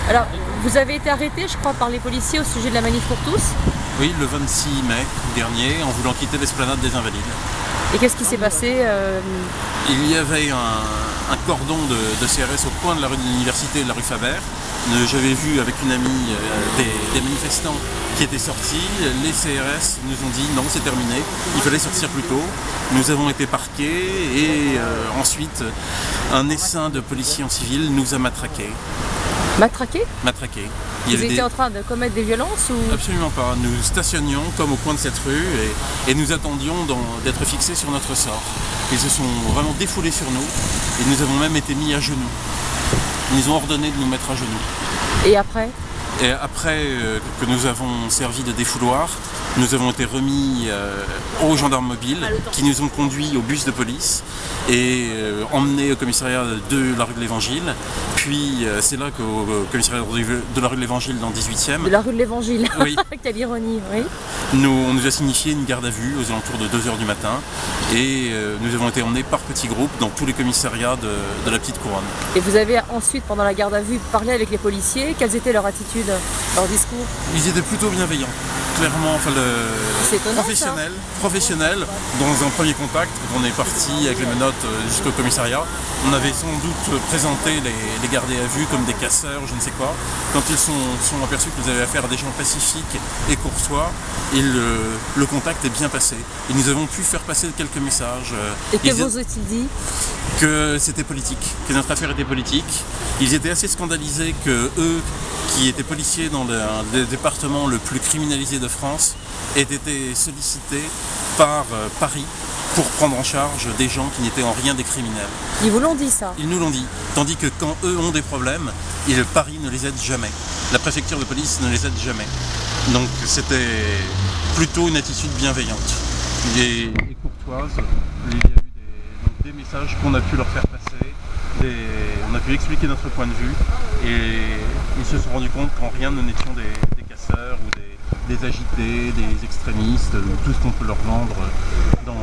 Alors, vous avez été arrêté, je crois, par les policiers au sujet de la manif pour tous. Oui, le 26 mai dernier, en voulant quitter l'esplanade des Invalides. Et qu'est-ce qui s'est passé? Il y avait un cordon de CRS au coin de la rue de l'Université et de la rue Faber. J'avais vu avec une amie des manifestants qui étaient sortis. Les CRS nous ont dit non, c'est terminé, il fallait sortir plus tôt. Nous avons été parqués et ensuite un essaim de policiers en civil nous a matraqués. Matraqué? Matraqués. Ils étaient en train de commettre des violences ou... Absolument pas. Nous stationnions comme au coin de cette rue et nous attendions d'être fixés sur notre sort. Ils se sont vraiment défoulés sur nous et nous avons même été mis à genoux. Ils nous ont ordonné de nous mettre à genoux. Et après? Et après que nous avons servi de défouloir, nous avons été remis aux gendarmes mobiles qui nous ont conduits au bus de police et emmenés au commissariat de la rue de l'Évangile. Puis c'est là qu'au commissariat de la rue de l'Évangile dans le 18e. De la rue de l'Évangile. Oui. Quelle ironie, oui. On nous a signifié une garde à vue aux alentours de 2 h du matin et nous avons été emmenés par petits groupes dans tous les commissariats de la Petite Couronne. Et vous avez ensuite, pendant la garde à vue, parlé avec les policiers. Quelles étaient leurs attitudes, leur discours? Ils étaient plutôt bienveillants, clairement, enfin étonnant, professionnel. Dans un premier contact, on est parti avec les menottes jusqu'au commissariat. On avait sans doute présenté les gardés à vue comme des casseurs, je ne sais quoi. Quand ils sont aperçus que nous avions affaire à des gens pacifiques et courtois, le contact est bien passé. Et nous avons pu faire passer quelques messages. Et que vous ont-ils dit? Que c'était politique, que notre affaire était politique. Ils étaient assez scandalisés que eux, qui étaient policiers dans le département le plus criminalisé de France, aient été sollicités par Paris pour prendre en charge des gens qui n'étaient en rien des criminels. Ils vous l'ont dit ça? Ils nous l'ont dit. Tandis que quand eux ont des problèmes, Paris ne les aide jamais. La préfecture de police ne les aide jamais. Donc c'était plutôt une attitude bienveillante et courtoise. Il y a eu des messages qu'on a pu leur faire passer. On a pu expliquer notre point de vue et ils se sont rendus compte qu'en rien nous n'étions des casseurs ou des agités, des extrémistes, tout ce qu'on peut leur vendre dans